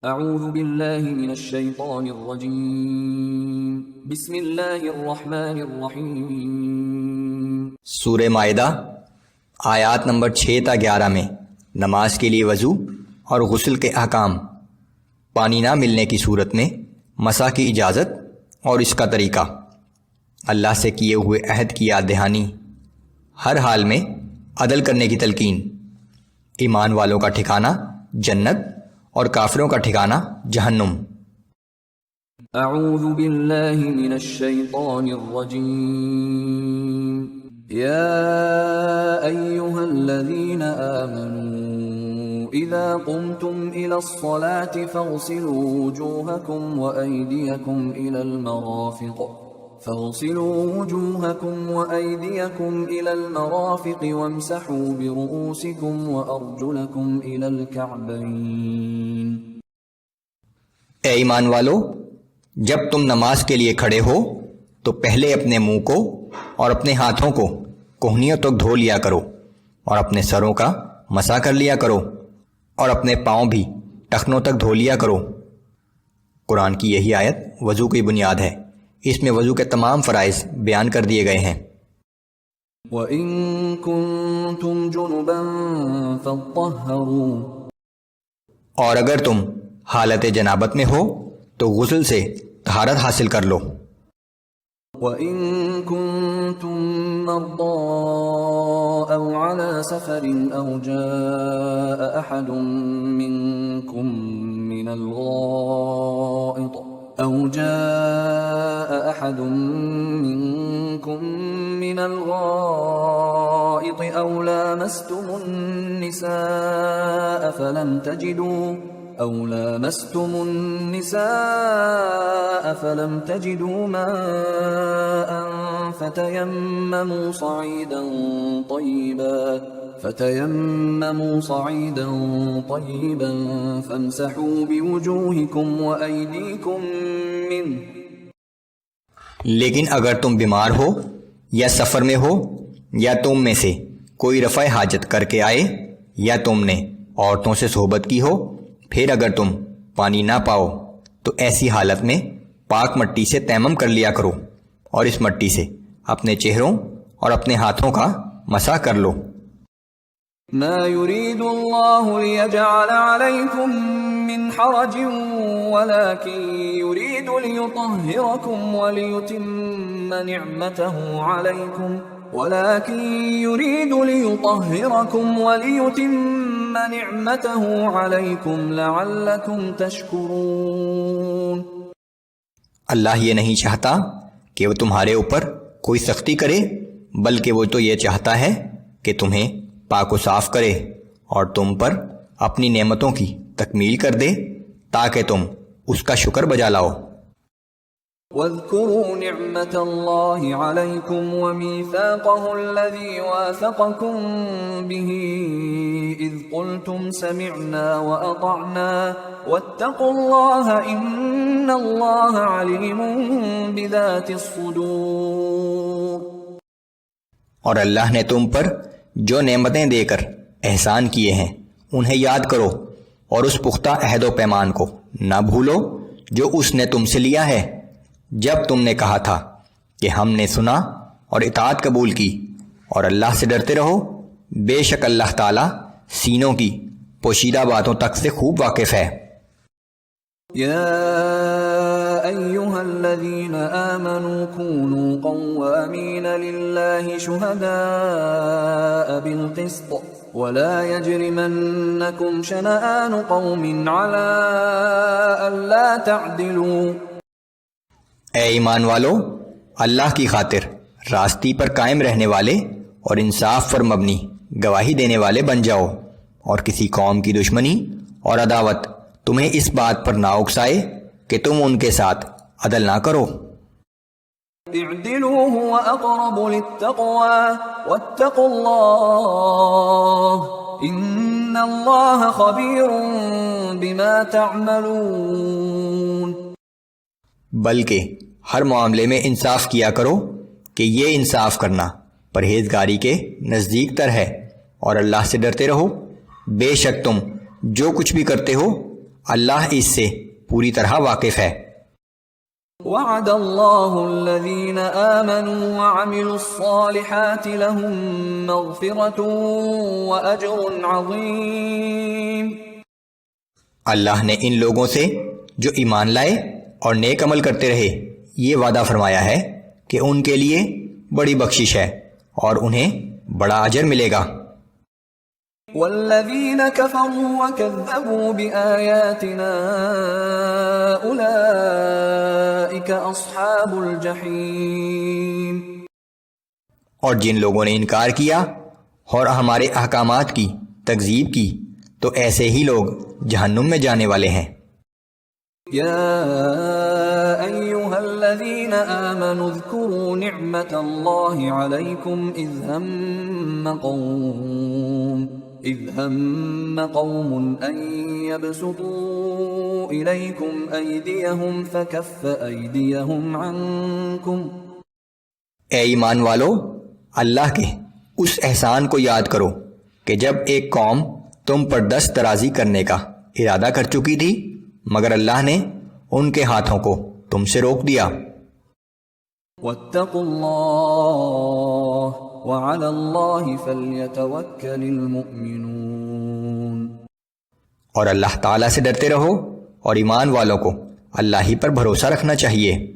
اعوذ باللہ من الشیطان الرجیم بسم اللہ الرحمن الرحیم۔ سورہ مائدہ آیات نمبر 6 تا 11 میں نماز کے لیے وضو اور غسل کے احکام، پانی نہ ملنے کی صورت میں مسح کی اجازت اور اس کا طریقہ، اللہ سے کیے ہوئے عہد کی یاد دہانی، ہر حال میں عدل کرنے کی تلقین، ایمان والوں کا ٹھکانہ جنت اور کافروں کا ٹھکانہ جہنم۔ اعوذ باللہ من الشیطان الرجیم یا ایہا الذین آمنوا اذا قمتم الى الصلاة فاغسلوا وجوہکم وأیدیکم الى المرافق وامسحوا برؤوسکم وارجلکم الى الكعبین۔ اے ایمان والو، جب تم نماز کے لیے کھڑے ہو تو پہلے اپنے منہ کو اور اپنے ہاتھوں کو کہنیوں تک دھو لیا کرو اور اپنے سروں کا مسح کر لیا کرو اور اپنے پاؤں بھی ٹخنوں تک دھو لیا کرو۔ قرآن کی یہی آیت وضو کی بنیاد ہے، اس میں وضو کے تمام فرائض بیان کر دیے گئے ہیں۔ وَإِن كُنتُمْ جُنُبًا فَاطَّهَّرُوا، اور اگر تم حالت جنابت میں ہو تو غسل سے طہارت حاصل کر لو۔ وَإِن كُنتُم مَّرْضَىٰ أَوْ عَلَىٰ سَفَرٍ أَوْ جَاءَ أَحَدٌ مِّنكُم من الغائط أو لامستم النساء فلم تجدوا ماء فتيمموا صعيدا طيبا فامسحوا بوجوهكم وأيديكم منه۔ لیکن اگر تم بیمار ہو یا سفر میں ہو یا تم میں سے کوئی رفع حاجت کر کے آئے یا تم نے عورتوں سے صحبت کی ہو، پھر اگر تم پانی نہ پاؤ تو ایسی حالت میں پاک مٹی سے تیمم کر لیا کرو اور اس مٹی سے اپنے چہروں اور اپنے ہاتھوں کا مسح کر لو۔ ما يريد الله ليجعل عليكم من حرج ولكن يريد ليطهركم وليتم نعمته عليكم لعلكم تشكرون۔ اللہ یہ نہیں چاہتا کہ وہ تمہارے اوپر کوئی سختی کرے، بلکہ وہ تو یہ چاہتا ہے کہ تمہیں پاک و صاف کرے اور تم پر اپنی نعمتوں کی تکمیل کر دے تاکہ تم اس کا شکر بجا لاؤ۔ وَاذْكُرُوا نِعْمَةَ اللَّهِ عَلَيْكُمْ وَمِيثَاقَهُ الَّذِي وَاثَقَكُمْ بِهِ إِذْ قُلْتُمْ سَمِعْنَا وَأَطَعْنَا وَاتَّقُوا اللَّهَ إِنَّ اللَّهَ عَلِيمٌ بِذَاتِ الصُّدُورِ۔ اور اللہ نے تم پر جو نعمتیں دے کر احسان کیے ہیں انہیں یاد کرو اور اس پختہ عہد و پیمان کو نہ بھولو جو اس نے تم سے لیا ہے جب تم نے کہا تھا کہ ہم نے سنا اور اطاعت قبول کی، اور اللہ سے ڈرتے رہو، بے شک اللہ تعالیٰ سینوں کی پوشیدہ باتوں تک سے خوب واقف ہے۔ یا ایہا الذین آمنوا كونوا قوامین للہ شہداء بالقسط ولا يجرمنکم شنآن قوم علی الا تعدلوا۔ اے ایمان والو، اللہ کی خاطر راستی پر قائم رہنے والے اور انصاف پر مبنی گواہی دینے والے بن جاؤ، اور کسی قوم کی دشمنی اور عداوت تمہیں اس بات پر نہ اکسائے کہ تم ان کے ساتھ عدل نہ کرو۔ اعدلوا هو اقرب للتقوى واتقوا اللہ ان اللہ خبیر بما تعملون۔ بلکہ ہر معاملے میں انصاف کیا کرو کہ یہ انصاف کرنا پرہیزگاری کے نزدیک تر ہے، اور اللہ سے ڈرتے رہو، بے شک تم جو کچھ بھی کرتے ہو اللہ اس سے پوری طرح واقف ہے۔ وعد اللہ الذین آمنوا وعملوا الصالحات لهم مغفرۃ واجر عظیم۔ اللہ نے ان لوگوں سے جو ایمان لائے اور نیک عمل کرتے رہے یہ وعدہ فرمایا ہے کہ ان کے لیے بڑی بخشش ہے اور انہیں بڑا اجر ملے گا۔ والذین کفروا وکذبوا بآیاتنا اولئک اصحاب الجحیم۔ اور جن لوگوں نے انکار کیا اور ہمارے احکامات کی تکذیب کی تو ایسے ہی لوگ جہنم میں جانے والے ہیں۔ یا ایہا الذین آمنوا اذکروا نعمت اللہ علیکم اذ ہم قوم ان یبسطوا الیکم ایدیہم فکف ایدیہم عنکم۔ اے ایمان والو، اللہ کے اس احسان کو یاد کرو کہ جب ایک قوم تم پر دست درازی کرنے کا ارادہ کر چکی تھی مگر اللہ نے ان کے ہاتھوں کو تم سے روک دیا۔ واتقوا اللہ وعلی اللہ فلیتوکل المؤمنون۔ اور اللہ تعالیٰ سے ڈرتے رہو اور ایمان والوں کو اللہ ہی پر بھروسہ رکھنا چاہیے۔